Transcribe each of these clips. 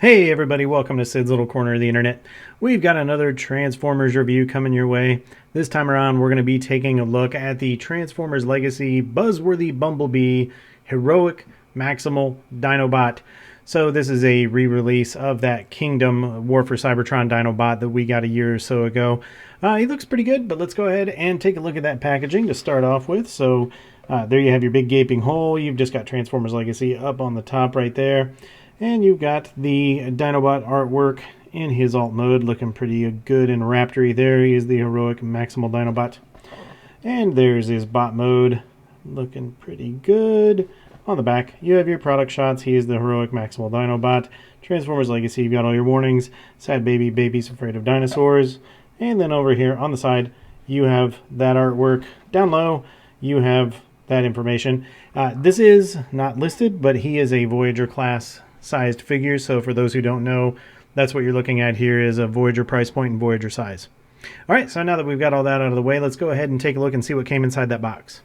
Hey everybody, welcome to Sid's Little Corner of the Internet. We've got another Transformers review coming your way. This time around we're going to be taking a look at the Transformers Legacy Buzzworthy Bumblebee Heroic Maximal Dinobot. So this is a re-release of that Kingdom War for Cybertron Dinobot that we got a year or so ago. He looks pretty good, but let's go ahead and take a look at that packaging to start off with. So there you have your big gaping hole. You've just got Transformers Legacy up on the top right there. And you've got the Dinobot artwork in his alt mode, looking pretty good and raptory there. He is the Heroic Maximal Dinobot. And there's his bot mode, looking pretty good. On the back, you have your product shots. He is the Heroic Maximal Dinobot. Transformers Legacy, you've got all your warnings. Sad baby, babies afraid of dinosaurs. And then over here on the side, you have that artwork. Down low, you have that information. This is not listed, but he is a Voyager class sized figure, so for those who don't know, that's what you're looking at here is a Voyager price point and Voyager size. Alright, so now that we've got all that out of the way, let's go ahead and take a look and see what came inside that box.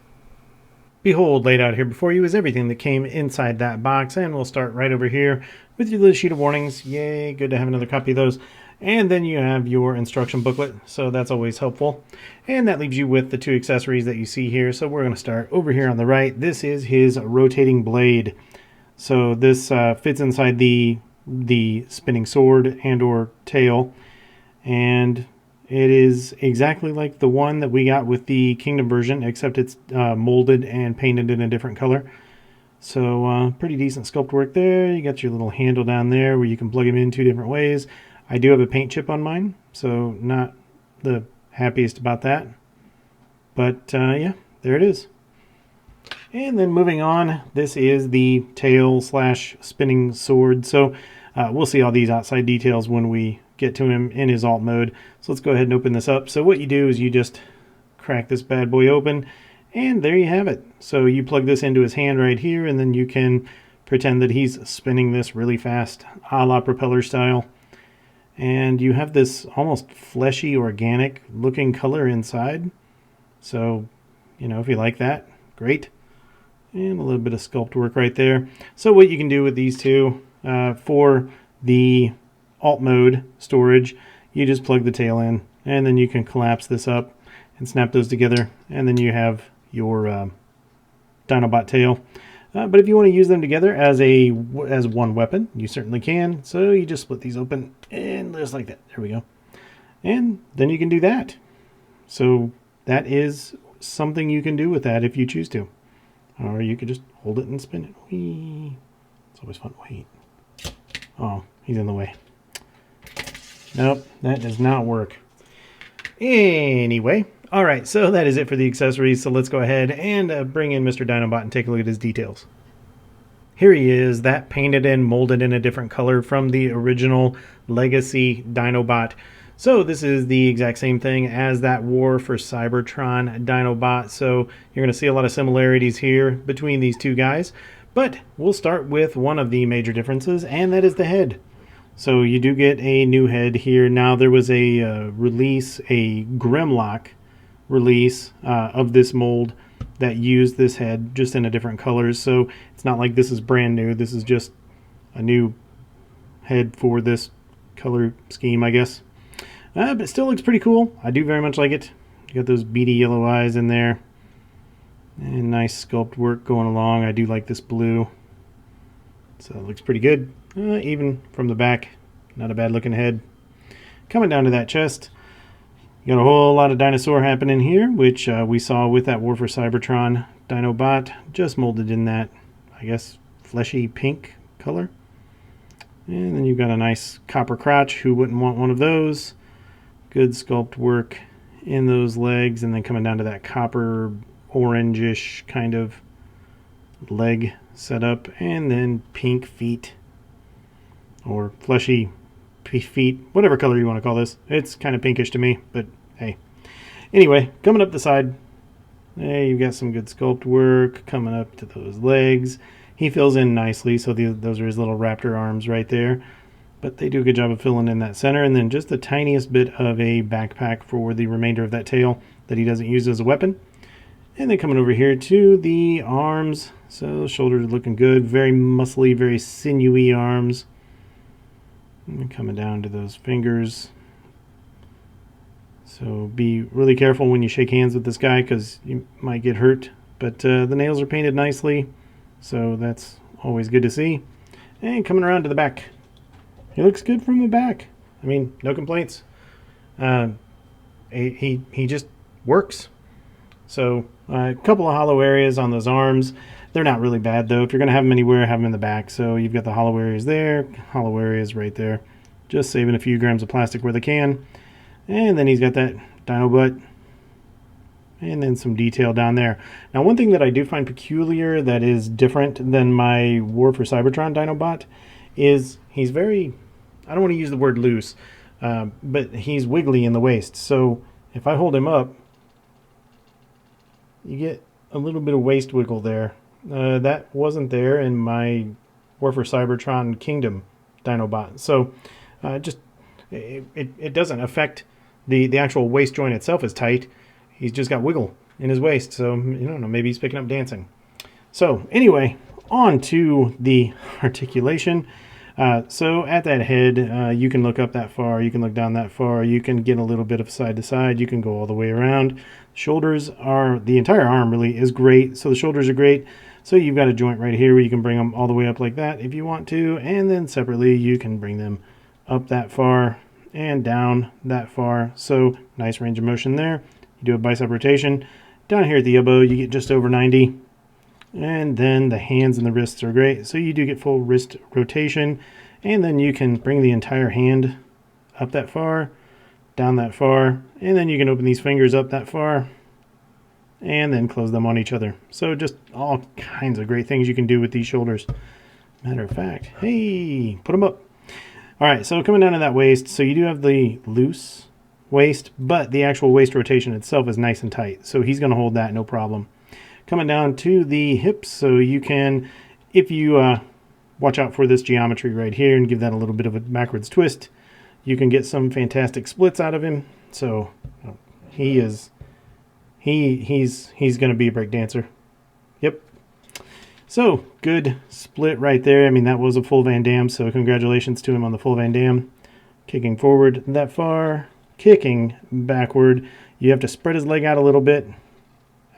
Behold, laid out here before you is everything that came inside that box, and we'll start right over here with your little sheet of warnings. Yay, good to have another copy of those. And then you have your instruction booklet, so that's always helpful. And that leaves you with the two accessories that you see here, so we're going to start over here on the right. This is his rotating blade. So this fits inside the spinning sword and or tail, and it is exactly like the one that we got with the Kingdom version, except it's molded and painted in a different color. So pretty decent sculpt work there. You got your little handle down there where you can plug them in two different ways. I do have a paint chip on mine, so not the happiest about that. But yeah, there it is. And then moving on, this is the tail slash spinning sword. So we'll see all these outside details when we get to him in his alt mode. So let's go ahead and open this up. So what you do is you just crack this bad boy open, and there you have it. So you plug this into his hand right here, and then you can pretend that he's spinning this really fast, a la propeller style. And you have this almost fleshy, organic looking color inside. So, you know, if you like that, great. And a little bit of sculpt work right there. So what you can do with these two, for the alt mode storage, you just plug the tail in, and then you can collapse this up and snap those together, and then you have your Dinobot tail. But if you want to use them together as one weapon, you certainly can. So you just split these open, and just like that. There we go. And then you can do that. So that is something you can do with that if you choose to. Or you could just hold it and spin it. Whee! It's always fun. Wait. Oh, he's in the way. Nope, that does not work. Anyway, alright, so that is it for the accessories. So let's go ahead and bring in Mr. Dinobot and take a look at his details. Here he is, that painted and molded in a different color from the original Legacy Dinobot. So this is the exact same thing as that War for Cybertron Dinobot. So you're going to see a lot of similarities here between these two guys. But we'll start with one of the major differences, and that is the head. So you do get a new head here. Now there was a release, a Grimlock release of this mold that used this head just in a different colors. So it's not like this is brand new. This is just a new head for this color scheme, I guess. But it still looks pretty cool. I do very much like it. You got those beady yellow eyes in there. And nice sculpt work going along. I do like this blue. So it looks pretty good. Even from the back, not a bad looking head. Coming down to that chest, you got a whole lot of Dinosaur happening here, which we saw with that War for Cybertron Dinobot. Just molded in that, I guess, fleshy pink color. And then you've got a nice copper crotch. Who wouldn't want one of those? Good sculpt work in those legs, and then coming down to that copper orangish kind of leg setup, and then pink feet or fleshy feet, whatever color you want to call this. It's kind of pinkish to me, but hey. Anyway, coming up the side, hey, you've got some good sculpt work coming up to those legs. He fills in nicely, so those are his little raptor arms right there. But they do a good job of filling in that center, and then just the tiniest bit of a backpack for the remainder of that tail that he doesn't use as a weapon. And then coming over here to the arms. So shoulders are looking good. Very muscly, very sinewy arms. And coming down to those fingers. So be really careful when you shake hands with this guy because you might get hurt. But the nails are painted nicely. So that's always good to see. And coming around to the back. He looks good from the back. I mean, no complaints. He just works. So a couple of hollow areas on those arms. They're not really bad though. If you're going to have them anywhere, have them in the back. So you've got the hollow areas there, hollow areas right there. Just saving a few grams of plastic where they can. And then he's got that Dinobot. And then some detail down there. Now one thing that I do find peculiar that is different than my War for Cybertron Dinobot is he's very, I don't want to use the word loose, but he's wiggly in the waist. So if I hold him up, you get a little bit of waist wiggle there. That wasn't there in my War for Cybertron Kingdom Dinobot. So just it doesn't affect the actual waist joint itself is tight. He's just got wiggle in his waist. So you don't know, maybe he's picking up dancing. So anyway, on to the articulation. So at that head, you can look up that far, you can look down that far, you can get a little bit of side to side, you can go all the way around. Shoulders are, the entire arm really is great, so the shoulders are great. So you've got a joint right here where you can bring them all the way up like that if you want to, and then separately you can bring them up that far and down that far. So nice range of motion there. You do a bicep rotation. Down here at the elbow, you get just over 90. And then the hands and the wrists are great. So you do get full wrist rotation. And then you can bring the entire hand up that far, down that far. And then you can open these fingers up that far. And then close them on each other. So just all kinds of great things you can do with these shoulders. Matter of fact, hey, put them up. All right, so coming down to that waist. So you do have the loose waist, but the actual waist rotation itself is nice and tight. So he's going to hold that, no problem. Coming down to the hips, so you can, if you watch out for this geometry right here and give that a little bit of a backwards twist, you can get some fantastic splits out of him. So he's going to be a break dancer. Yep. So good split right there. I mean, that was a full Van Damme, so congratulations to him on the full Van Damme. Kicking forward that far, kicking backward. You have to spread his leg out a little bit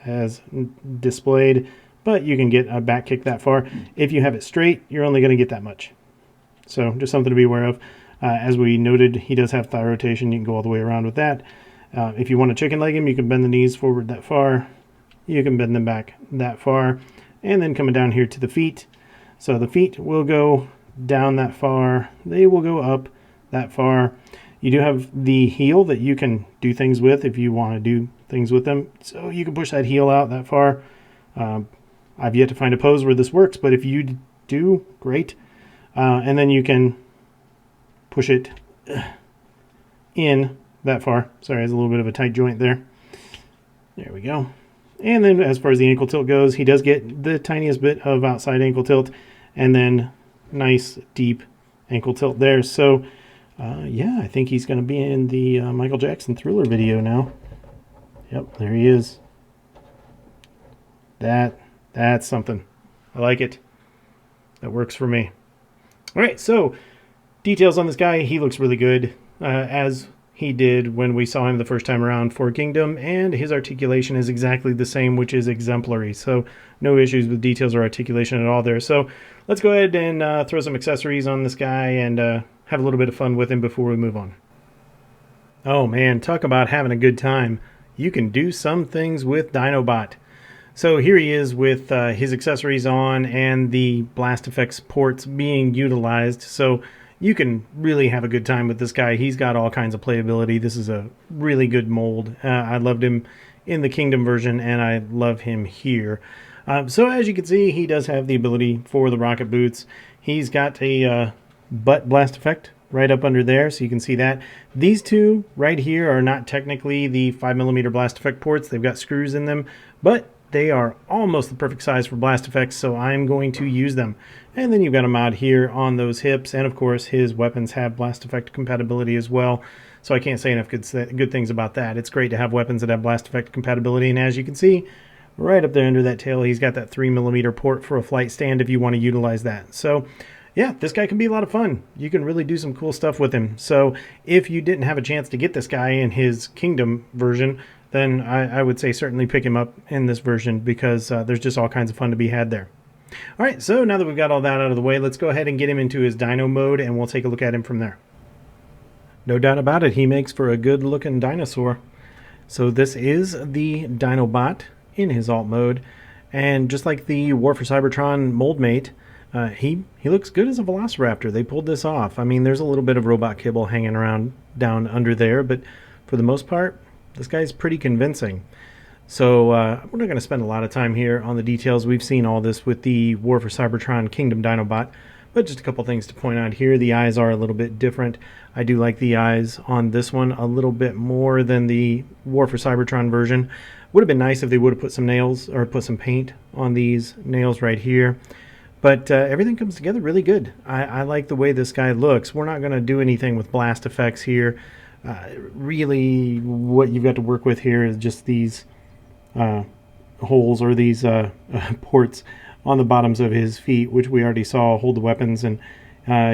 as displayed, but you can get a back kick that far. If you have it straight, you're only going to get that much. So just something to be aware of. As we noted, he does have thigh rotation. You can go all the way around with that. If you want to chicken leg him, you can bend the knees forward that far. You can bend them back that far. And then coming down here to the feet. So the feet will go down that far. They will go up that far. You do have the heel that you can do things with if you want to do things with them. So you can push that heel out that far. I've yet to find a pose where this works, but if you do, great. And then you can push it in that far. Sorry, there's a little bit of a tight joint there. There we go. And then as far as the ankle tilt goes, he does get the tiniest bit of outside ankle tilt and then nice deep ankle tilt there. So yeah, I think he's going to be in the Michael Jackson Thriller video now. Yep, there he is. That's something. I like it. That works for me. All right, so details on this guy. He looks really good, as he did when we saw him the first time around for Kingdom, and his articulation is exactly the same, which is exemplary. So no issues with details or articulation at all there. So let's go ahead and throw some accessories on this guy and have a little bit of fun with him before we move on. Oh man, talk about having a good time. You can do some things with Dinobot. So here he is with his accessories on and the blast effects ports being utilized. So you can really have a good time with this guy. He's got all kinds of playability. This is a really good mold. I loved him in the Kingdom version, and I love him here. So as you can see, he does have the ability for the rocket boots. He's got a butt blast effect right up under there, so you can see that. These two right here are not technically the 5mm blast effect ports. They've got screws in them, but they are almost the perfect size for blast effects, so I'm going to use them. And then you've got a mod here on those hips, and of course his weapons have blast effect compatibility as well, so I can't say enough good things about that. It's great to have weapons that have blast effect compatibility, and as you can see, right up there under that tail, he's got that 3mm port for a flight stand if you want to utilize that. So yeah, this guy can be a lot of fun. You can really do some cool stuff with him. So if you didn't have a chance to get this guy in his Kingdom version, then I would say certainly pick him up in this version, because there's just all kinds of fun to be had there. All right, so now that we've got all that out of the way, let's go ahead and get him into his Dino mode, and we'll take a look at him from there. No doubt about it, he makes for a good looking dinosaur. So this is the Dinobot in his alt mode, and just like the War for Cybertron mold mate, he looks good as a Velociraptor. They pulled this off. I mean, there's a little bit of robot kibble hanging around down under there, but for the most part, this guy's pretty convincing. So we're not going to spend a lot of time here on the details. We've seen all this with the War for Cybertron Kingdom Dinobot, but just a couple things to point out here. The eyes are a little bit different. I do like the eyes on this one a little bit more than the War for Cybertron version. Would have been nice if they would have put some nails or put some paint on these nails right here. But everything comes together really good. I like the way this guy looks. We're not going to do anything with blast effects here. Really, what you've got to work with here is just these holes, or these ports on the bottoms of his feet, which we already saw hold the weapons. And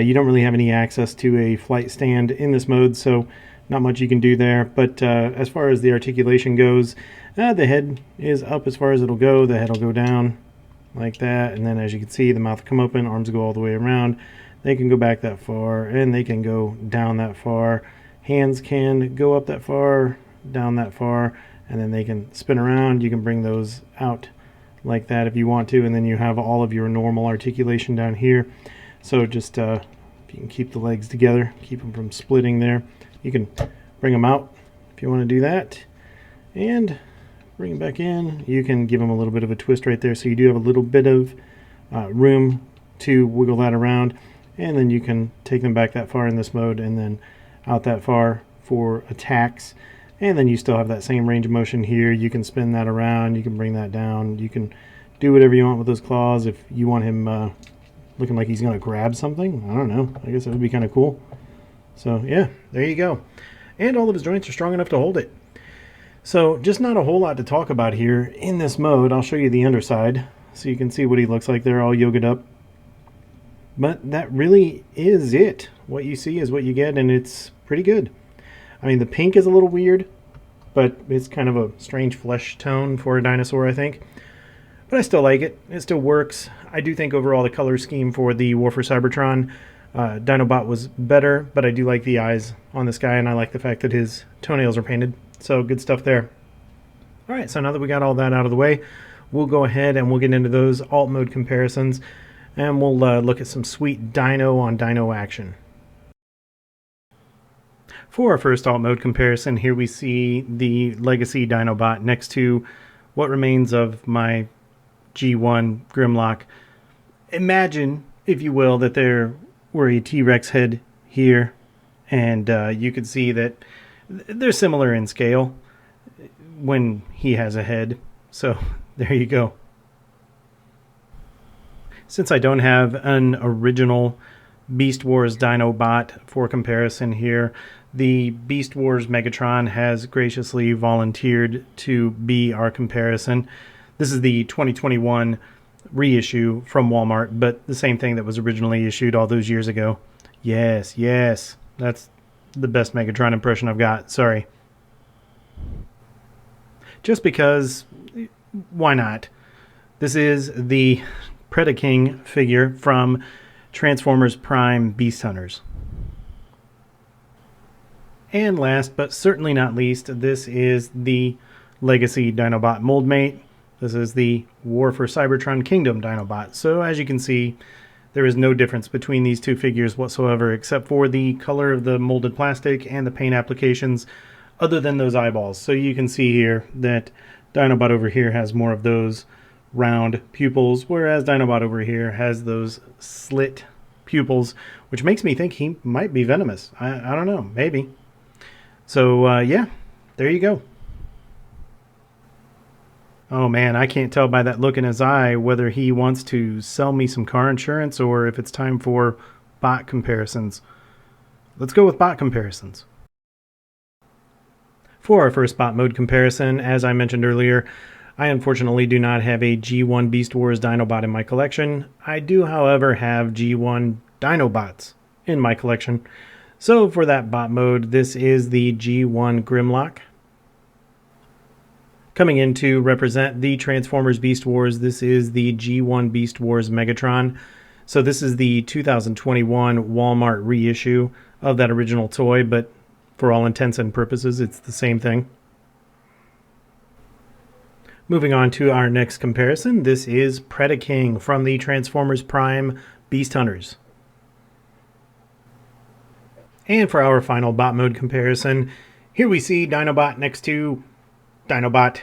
you don't really have any access to a flight stand in this mode, so not much you can do there. But as far as the articulation goes, the head is up as far as it'll go. The head will go down like that, and then as you can see, the mouth will come open, arms go all the way around. They can go back that far, and they can go down that far. Hands can go up that far, down that far, and then they can spin around. You can bring those out like that if you want to, and then you have all of your normal articulation down here. So just if you can keep the legs together, keep them from splitting there, you can bring them out if you want to do that, and bring them back in. You can give them a little bit of a twist right there, so you do have a little bit of room to wiggle that around, and then you can take them back that far in this mode, and then out that far for attacks, and then you still have that same range of motion here. You can spin that around, you can bring that down, you can do whatever you want with those claws. If you want him looking like he's going to grab something, I don't know, I guess that would be kind of cool. So yeah, there you go. And all of his joints are strong enough to hold it. So just not a whole lot to talk about here in this mode. I'll show you the underside so you can see what he looks like. They're all yogaed up. But that really is it. What you see is what you get, and it's pretty good. I mean, the pink is a little weird, but it's kind of a strange flesh tone for a dinosaur, I think. But I still like it. It still works. I do think overall the color scheme for the War for Cybertron Dinobot was better, but I do like the eyes on this guy, and I like the fact that his toenails are painted. So good stuff there. All right, so now that we got all that out of the way, we'll go ahead and we'll get into those alt mode comparisons, and we'll look at some sweet dino on dino action. For our first alt mode comparison, here we see the Legacy Dinobot next to what remains of my G1 Grimlock. Imagine, if you will, that there were a T-Rex head here, and you could see that they're similar in scale when he has a head. So there you go. Since I don't have an original Beast Wars Dinobot for comparison here, the Beast Wars Megatron has graciously volunteered to be our comparison. This is the 2021 reissue from Walmart, but the same thing that was originally issued all those years ago. Yes, yes, that's the best Megatron impression I've got. Sorry. Just because, why not? This is the Predacon figure from Transformers Prime Beast Hunters. And last but certainly not least, this is the Legacy Dinobot mold mate. This is the War for Cybertron Kingdom Dinobot. So as you can see, there is no difference between these two figures whatsoever, except for the color of the molded plastic and the paint applications, other than those eyeballs. So you can see here that Dinobot over here has more of those round pupils, whereas Dinobot over here has those slit pupils, which makes me think he might be venomous. I don't know, maybe. So yeah, there you go. Oh man, I can't tell by that look in his eye whether he wants to sell me some car insurance or if it's time for bot comparisons. Let's go with bot comparisons. For our first bot mode comparison, as I mentioned earlier, I unfortunately do not have a G1 Beast Wars Dinobot in my collection. I do, however, have G1 Dinobots in my collection. So for that bot mode, this is the G1 Grimlock. Coming in to represent the Transformers Beast Wars, this is the G1 Beast Wars Megatron. So this is the 2021 Walmart reissue of that original toy, but for all intents and purposes, it's the same thing. Moving on to our next comparison, this is Predacon from the Transformers Prime Beast Hunters. And for our final bot mode comparison, here we see Dinobot next to Dinobot.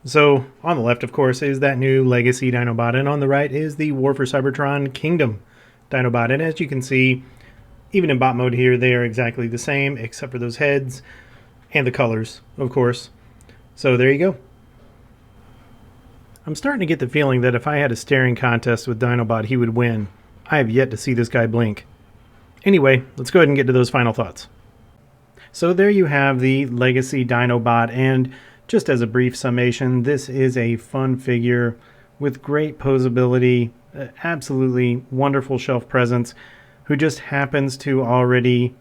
So on the left, of course, is that new Legacy Dinobot, and on the right is the War for Cybertron Kingdom Dinobot. And as you can see, even in bot mode here, they are exactly the same, except for those heads and the colors, of course. So there you go. I'm starting to get the feeling that if I had a staring contest with Dinobot, he would win. I have yet to see this guy blink. Anyway, let's go ahead and get to those final thoughts. So there you have the Legacy Dinobot, and just as a brief summation, this is a fun figure with great posability, absolutely wonderful shelf presence, who just happens to already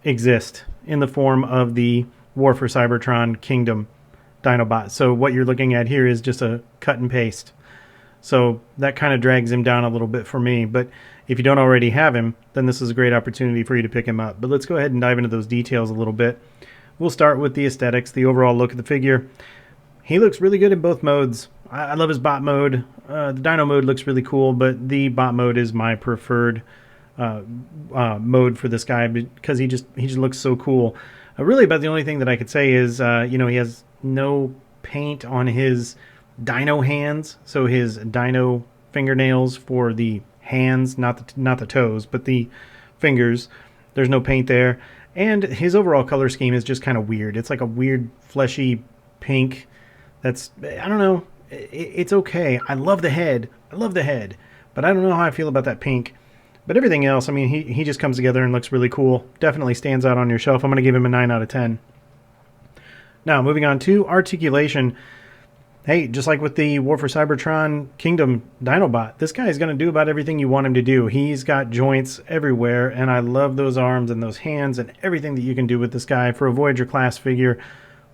exist in the form of the War for Cybertron Kingdom Dinobot. So what you're looking at here is just a cut and paste. So that kind of drags him down a little bit for me. But if you don't already have him, then this is a great opportunity for you to pick him up. But let's go ahead and dive into those details a little bit. We'll start with the aesthetics, the overall look of the figure. He looks really good in both modes. I love his bot mode. The Dino mode looks really cool, but the bot mode is my preferred mode for this guy because he just looks so cool. Really about the only thing that I could say is, he has no paint on his dino hands, so his dino fingernails for the hands, not the toes, but the fingers, there's no paint there. And his overall color scheme is just kind of weird. It's like a weird fleshy pink that's, I don't know, it's okay. I love the head, but I don't know how I feel about that pink. But everything else, I mean, he just comes together and looks really cool. Definitely stands out on your shelf. I'm going to give him a 9 out of 10. Now, moving on to Articulation. Hey, just like with the War for Cybertron Kingdom Dinobot, this guy is going to do about everything you want him to do. He's got joints everywhere, and I love those arms and those hands and everything that you can do with this guy. For a Voyager class figure,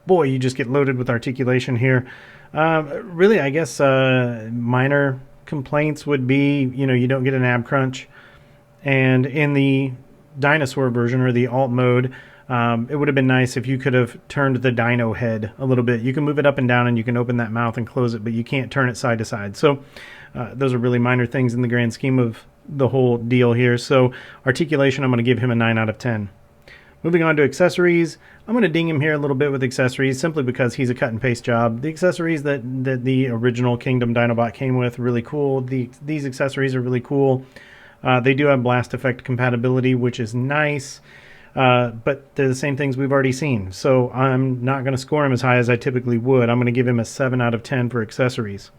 boy, you just get loaded with articulation here. Really, I guess minor complaints would be, you don't get an ab crunch. And in the Dinosaur version, or the alt mode, it would have been nice if you could have turned the dino head a little bit. You can move it up and down and you can open that mouth and close it, but you can't turn it side to side. So those are really minor things in the grand scheme of the whole deal here. So Articulation, I'm going to give him a 9 out of 10. Moving on to accessories, I'm going to ding him here a little bit with accessories simply because he's a cut and paste job. The accessories that the original Kingdom Dinobot came with, really cool. These accessories are really cool. They do have blast effect compatibility, which is nice. But they're the same things we've already seen. So I'm not going to score him as high as I typically would. I'm going to give him a 7 out of 10 for accessories.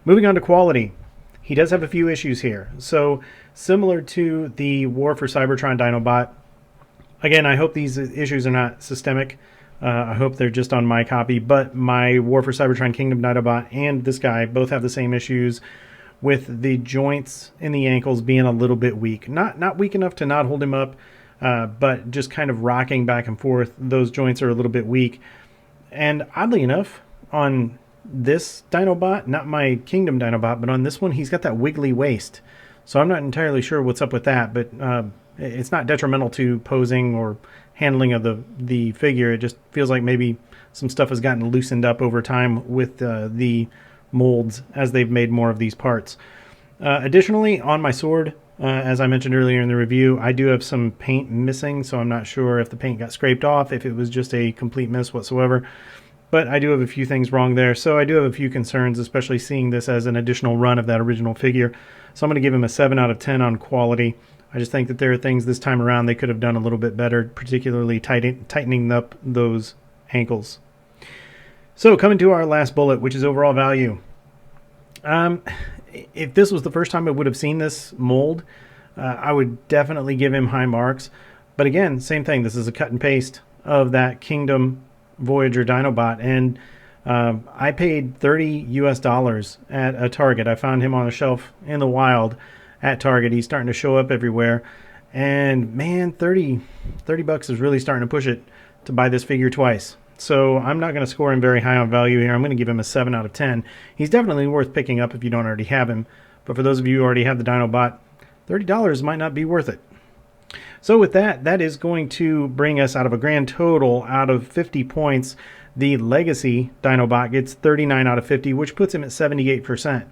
Moving on to quality. He does have a few issues here. So similar to the War for Cybertron Dinobot, again, I hope these issues are not systemic. I hope they're just on my copy. But my War for Cybertron Kingdom Dinobot and this guy both have the same issues, with the joints in the ankles being a little bit weak. Not weak enough to not hold him up, but just kind of rocking back and forth. Those joints are a little bit weak. And oddly enough, on this Dinobot, not my Kingdom Dinobot, but on this one, he's got that wiggly waist. So I'm not entirely sure what's up with that, but it's not detrimental to posing or handling of the figure. It just feels like maybe some stuff has gotten loosened up over time with the molds as they've made more of these parts. Additionally, on my sword, as I mentioned earlier in the review, I do have some paint missing, so I'm not sure if the paint got scraped off, if it was just a complete miss whatsoever. But I do have a few things wrong there, so I do have a few concerns, especially seeing this as an additional run of that original figure. So I'm going to give him a 7 out of 10 on quality. I just think that there are things this time around they could have done a little bit better, particularly tightening up those ankles. So coming to our last bullet, which is overall value. If this was the first time I would have seen this mold, I would definitely give him high marks. But again, same thing. This is a cut and paste of that Kingdom Voyager Dinobot. And I paid $30 US at a Target. I found him on a shelf in the wild at Target. He's starting to show up everywhere. And man, 30 bucks is really starting to push it to buy this figure twice. So I'm not going to score him very high on value here. I'm going to give him a 7 out of 10. He's definitely worth picking up if you don't already have him. But for those of you who already have the Dinobot, $30 might not be worth it. So with that, that is going to bring us out of a grand total out of 50 points. The Legacy Dinobot gets 39 out of 50, which puts him at 78%.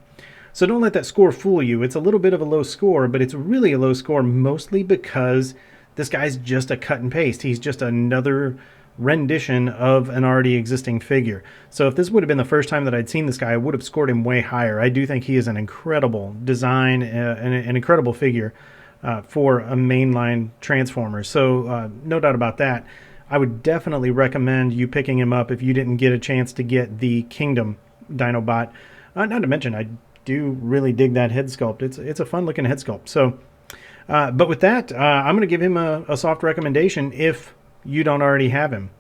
So don't let that score fool you. It's a little bit of a low score, but it's really a low score mostly because this guy's just a cut and paste. He's just another rendition of an already existing figure. So if this would have been the first time that I'd seen this guy, I would have scored him way higher. I do think he is an incredible design, an incredible figure for a mainline Transformer. So no doubt about that. I would definitely recommend you picking him up if you didn't get a chance to get the Kingdom Dinobot. Not to mention, I do really dig that head sculpt. It's a fun looking head sculpt. So, but with that, I'm going to give him a soft recommendation if you don't already have him.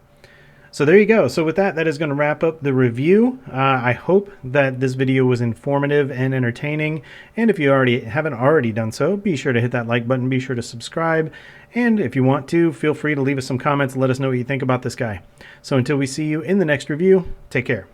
So there you go. So with that, that is going to wrap up the review. I hope that this video was informative and entertaining. And if you haven't already done so, be sure to hit that like button. Be sure to subscribe. And if you want to, feel free to leave us some comments and let us know what you think about this guy. So until we see you in the next review, take care.